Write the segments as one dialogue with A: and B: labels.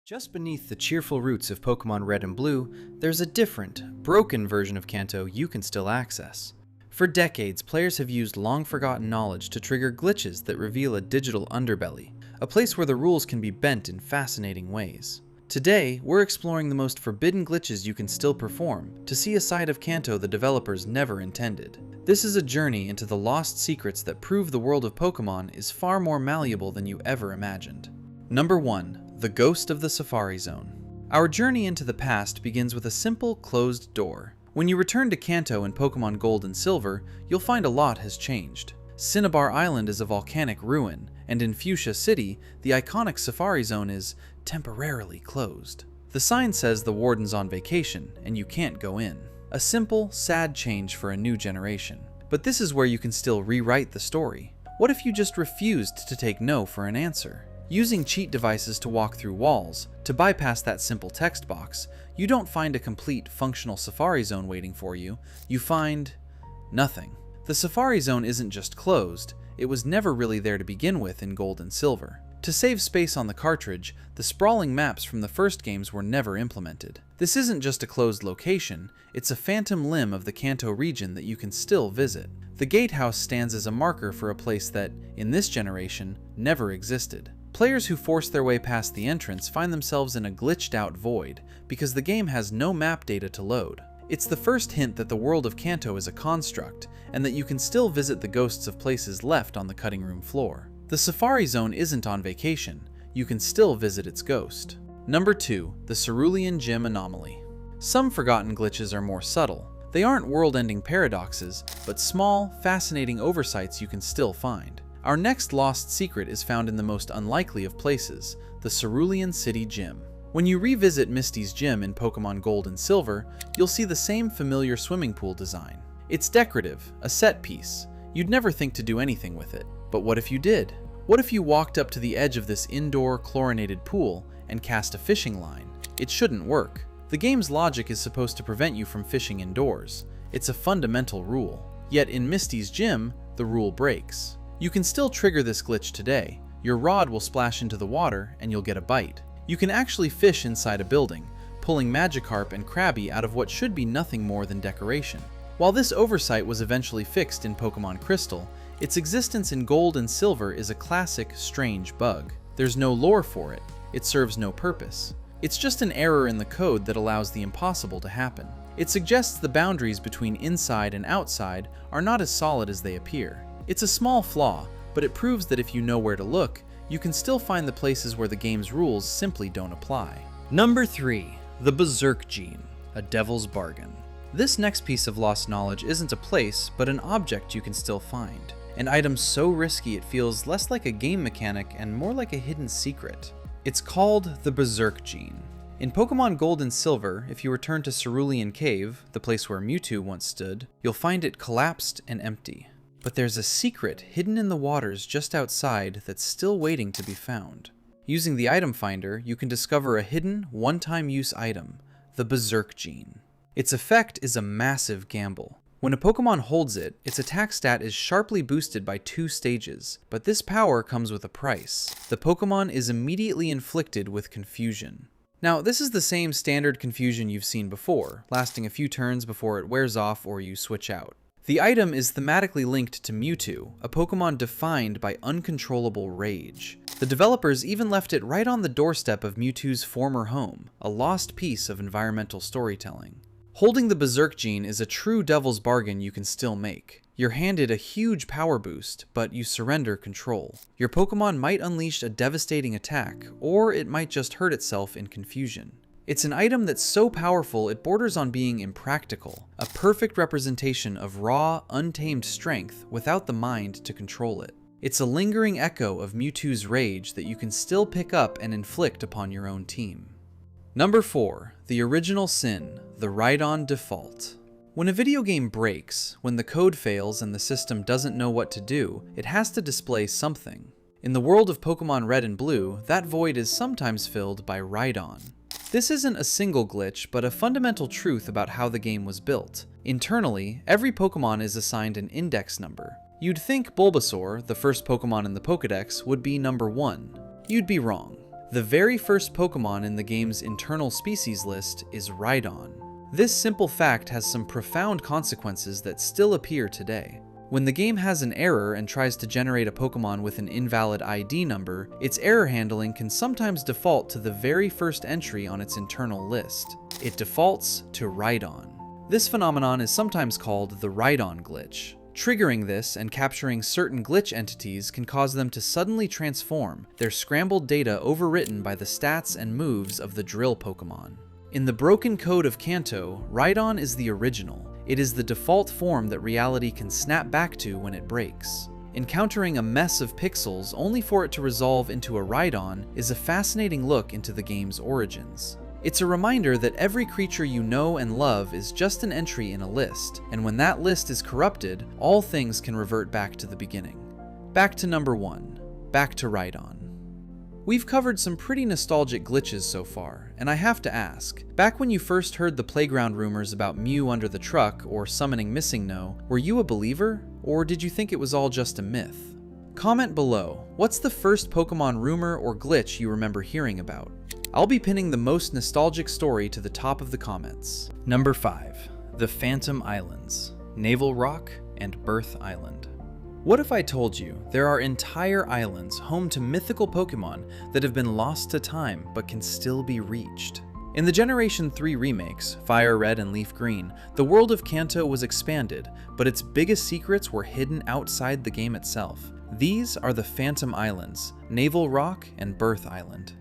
A: Just beneath the cheerful roots of Pokemon Red and Blue, there's a different, broken version of Kanto you can still access. For decades, players have used long-forgotten knowledge to trigger glitches that reveal a digital underbelly, a place where the rules can be bent in fascinating ways. Today, we're exploring the most forbidden glitches you can still perform to see a side of Kanto the developers never intended. This is a journey into the lost secrets that prove the world of Pokemon is far more malleable than you ever imagined. Number 1. The Ghost of the Safari Zone. Our journey into the past begins with a simple, closed door. When you return to Kanto in Pokemon Gold and Silver, you'll find a lot has changed. Cinnabar Island is a volcanic ruin, and in Fuchsia City, the iconic Safari Zone is temporarily closed. The sign says the warden's on vacation, and you can't go in. A simple, sad change for a new generation. But this is where you can still rewrite the story. What if you just refused to take no for an answer? Using cheat devices to walk through walls, to bypass that simple text box, you don't find a complete, functional Safari Zone waiting for you, you find nothing. The Safari Zone isn't just closed, it was never really there to begin with in Gold and Silver. To save space on the cartridge, the sprawling maps from the first games were never implemented. This isn't just a closed location, it's a phantom limb of the Kanto region that you can still visit. The gatehouse stands as a marker for a place that, in this generation, never existed. Players who force their way past the entrance find themselves in a glitched-out void, because the game has no map data to load. It's the first hint that the world of Kanto is a construct, and that you can still visit the ghosts of places left on the cutting room floor. The Safari Zone isn't on vacation, you can still visit its ghost. Number 2. The Cerulean Gym Anomaly. Some forgotten glitches are more subtle. They aren't world-ending paradoxes, but small, fascinating oversights you can still find. Our next lost secret is found in the most unlikely of places, the Cerulean City Gym. When you revisit Misty's gym in Pokemon Gold and Silver, you'll see the same familiar swimming pool design. It's decorative, a set piece. You'd never think to do anything with it. But what if you did? What if you walked up to the edge of this indoor, chlorinated pool and cast a fishing line? It shouldn't work. The game's logic is supposed to prevent you from fishing indoors. It's a fundamental rule. Yet in Misty's gym, the rule breaks. You can still trigger this glitch today. Your rod will splash into the water and you'll get a bite. You can actually fish inside a building, pulling Magikarp and Krabby out of what should be nothing more than decoration. While this oversight was eventually fixed in Pokemon Crystal, its existence in Gold and Silver is a classic, strange bug. There's no lore for it. It serves no purpose. It's just an error in the code that allows the impossible to happen. It suggests the boundaries between inside and outside are not as solid as they appear. It's a small flaw, but it proves that if you know where to look, you can still find the places where the game's rules simply don't apply. Number 3. The Berserk Gene, a devil's bargain. This next piece of lost knowledge isn't a place, but an object you can still find. An item so risky it feels less like a game mechanic and more like a hidden secret. It's called the Berserk Gene. In Pokemon Gold and Silver, if you return to Cerulean Cave, the place where Mewtwo once stood, you'll find it collapsed and empty. But there's a secret hidden in the waters just outside that's still waiting to be found. Using the item finder, you can discover a hidden, one-time use item, the Berserk Gene. Its effect is a massive gamble. When a Pokemon holds it, its attack stat is sharply boosted by 2 stages, but this power comes with a price. The Pokemon is immediately inflicted with confusion. Now, this is the same standard confusion you've seen before, lasting a few turns before it wears off or you switch out. The item is thematically linked to Mewtwo, a Pokemon defined by uncontrollable rage. The developers even left it right on the doorstep of Mewtwo's former home, a lost piece of environmental storytelling. Holding the Berserk Gene is a true devil's bargain you can still make. You're handed a huge power boost, but you surrender control. Your Pokemon might unleash a devastating attack, or it might just hurt itself in confusion. It's an item that's so powerful it borders on being impractical, a perfect representation of raw, untamed strength without the mind to control it. It's a lingering echo of Mewtwo's rage that you can still pick up and inflict upon your own team. Number 4. The Original Sin, the Rhydon Default. When a video game breaks, when the code fails and the system doesn't know what to do, it has to display something. In the world of Pokemon Red and Blue, that void is sometimes filled by Rhydon. This isn't a single glitch, but a fundamental truth about how the game was built. Internally, every Pokemon is assigned an index number. You'd think Bulbasaur, the first Pokemon in the Pokédex, would be number 1. You'd be wrong. The very first Pokemon in the game's internal species list is Rhydon. This simple fact has some profound consequences that still appear today. When the game has an error and tries to generate a Pokemon with an invalid ID number, its error handling can sometimes default to the very first entry on its internal list. It defaults to Rhydon. This phenomenon is sometimes called the Rhydon glitch. Triggering this and capturing certain glitch entities can cause them to suddenly transform, their scrambled data overwritten by the stats and moves of the drill Pokemon. In the broken code of Kanto, Rhydon is the original. It is the default form that reality can snap back to when it breaks. Encountering a mess of pixels only for it to resolve into a Rhydon is a fascinating look into the game's origins. It's a reminder that every creature you know and love is just an entry in a list, and when that list is corrupted, all things can revert back to the beginning. Back to number 1. Back to Rhydon. We've covered some pretty nostalgic glitches so far, and I have to ask, back when you first heard the playground rumors about Mew under the truck or summoning MissingNo, were you a believer, or did you think it was all just a myth? Comment below, what's the first Pokemon rumor or glitch you remember hearing about? I'll be pinning the most nostalgic story to the top of the comments. Number 5. The Phantom Islands, Naval Rock and Birth Island. What if I told you there are entire islands home to mythical Pokemon that have been lost to time but can still be reached? In the Generation 3 remakes, Fire Red and Leaf Green, the world of Kanto was expanded, but its biggest secrets were hidden outside the game itself. These are the Phantom Islands, Naval Rock and Birth Island.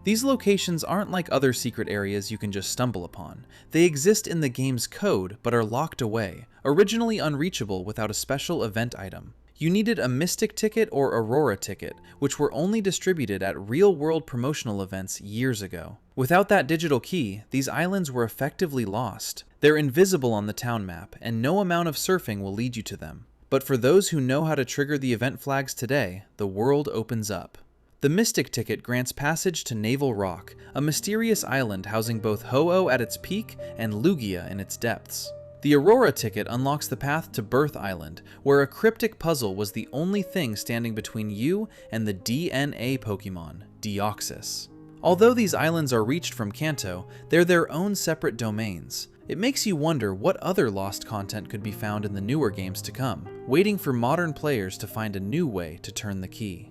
A: These locations aren't like other secret areas you can just stumble upon. They exist in the game's code, but are locked away, originally unreachable without a special event item. You needed a Mystic ticket or Aurora ticket, which were only distributed at real-world promotional events years ago. Without that digital key, these islands were effectively lost. They're invisible on the town map, and no amount of surfing will lead you to them. But for those who know how to trigger the event flags today, the world opens up. The Mystic ticket grants passage to Naval Rock, a mysterious island housing both Ho-Oh at its peak and Lugia in its depths. The Aurora ticket unlocks the path to Birth Island, where a cryptic puzzle was the only thing standing between you and the DNA Pokemon, Deoxys. Although these islands are reached from Kanto, they're their own separate domains. It makes you wonder what other lost content could be found in the newer games to come, waiting for modern players to find a new way to turn the key.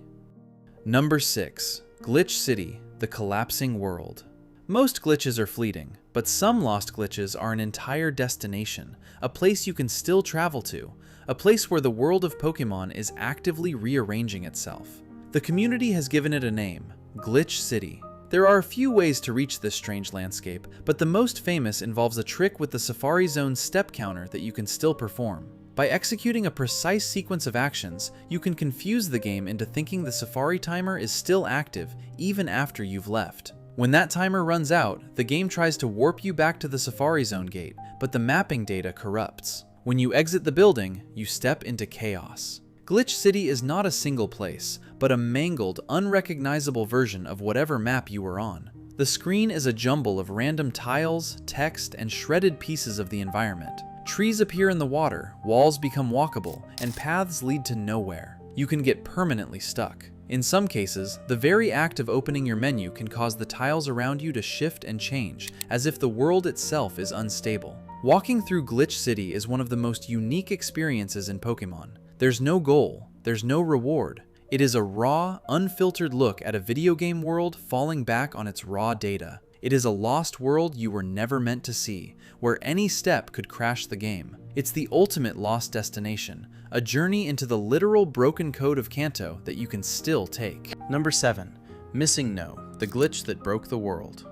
A: Number 6. Glitch City, the Collapsing World. Most glitches are fleeting, but some lost glitches are an entire destination, a place you can still travel to, a place where the world of Pokemon is actively rearranging itself. The community has given it a name, Glitch City. There are a few ways to reach this strange landscape, but the most famous involves a trick with the Safari Zone's step counter that you can still perform. By executing a precise sequence of actions, you can confuse the game into thinking the Safari timer is still active even after you've left. When that timer runs out, the game tries to warp you back to the Safari Zone gate, but the mapping data corrupts. When you exit the building, you step into chaos. Glitch City is not a single place, but a mangled, unrecognizable version of whatever map you were on. The screen is a jumble of random tiles, text, and shredded pieces of the environment. Trees appear in the water, walls become walkable, and paths lead to nowhere. You can get permanently stuck. In some cases, the very act of opening your menu can cause the tiles around you to shift and change, as if the world itself is unstable. Walking through Glitch City is one of the most unique experiences in Pokemon. There's no goal, there's no reward. It is a raw, unfiltered look at a video game world falling back on its raw data. It is a lost world you were never meant to see, where any step could crash the game. It's the ultimate lost destination, a journey into the literal broken code of Kanto that you can still take. Number 7. MissingNo, the glitch that broke the world.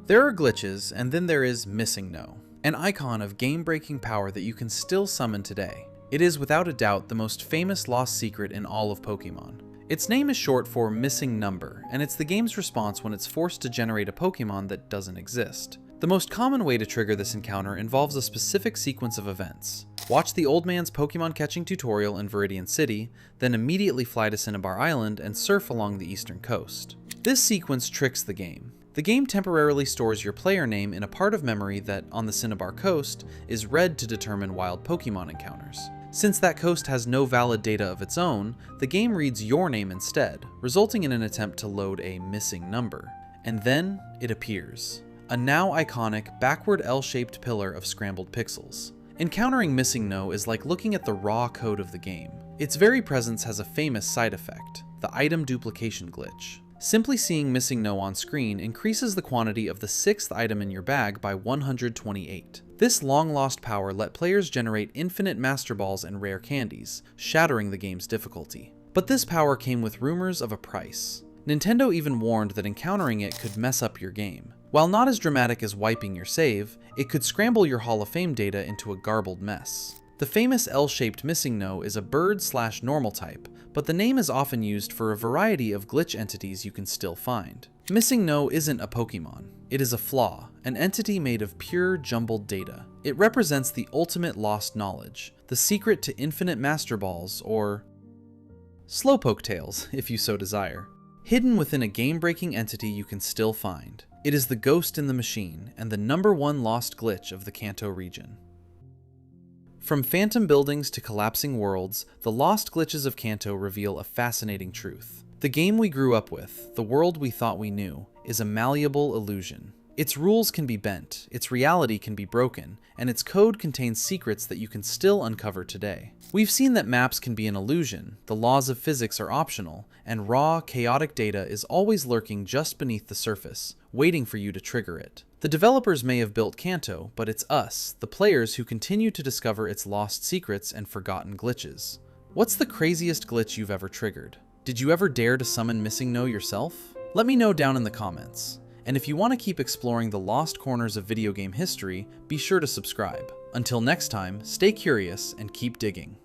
A: There are glitches, and then there is MissingNo, an icon of game-breaking power that you can still summon today. It is without a doubt the most famous lost secret in all of Pokemon. Its name is short for missing number, and it's the game's response when it's forced to generate a Pokemon that doesn't exist. The most common way to trigger this encounter involves a specific sequence of events. Watch the old man's Pokemon catching tutorial in Viridian City, then immediately fly to Cinnabar Island and surf along the eastern coast. This sequence tricks the game. The game temporarily stores your player name in a part of memory that, on the Cinnabar coast, is read to determine wild Pokemon encounters. Since that coast has no valid data of its own, the game reads your name instead, resulting in an attempt to load a missing number. And then it appears. A now iconic, backward L-shaped pillar of scrambled pixels. Encountering MissingNo is like looking at the raw code of the game. Its very presence has a famous side effect, the item duplication glitch. Simply seeing MissingNo on screen increases the quantity of the 6th item in your bag by 128. This long-lost power let players generate infinite Master Balls and rare candies, shattering the game's difficulty. But this power came with rumors of a price. Nintendo even warned that encountering it could mess up your game. While not as dramatic as wiping your save, it could scramble your Hall of Fame data into a garbled mess. The famous L-shaped MissingNo is a bird/normal type, but the name is often used for a variety of glitch entities you can still find. MissingNo isn't a Pokemon. It is a flaw, an entity made of pure, jumbled data. It represents the ultimate lost knowledge, the secret to infinite Master Balls, or Slowpoke Tales, if you so desire. Hidden within a game-breaking entity you can still find. It is the ghost in the machine, and the #1 lost glitch of the Kanto region. From phantom buildings to collapsing worlds, the lost glitches of Kanto reveal a fascinating truth. The game we grew up with, the world we thought we knew, is a malleable illusion. Its rules can be bent, its reality can be broken, and its code contains secrets that you can still uncover today. We've seen that maps can be an illusion, the laws of physics are optional, and raw, chaotic data is always lurking just beneath the surface, waiting for you to trigger it. The developers may have built Kanto, but it's us, the players, who continue to discover its lost secrets and forgotten glitches. What's the craziest glitch you've ever triggered? Did you ever dare to summon MissingNo yourself? Let me know down in the comments. And if you want to keep exploring the lost corners of video game history, be sure to subscribe. Until next time, stay curious and keep digging.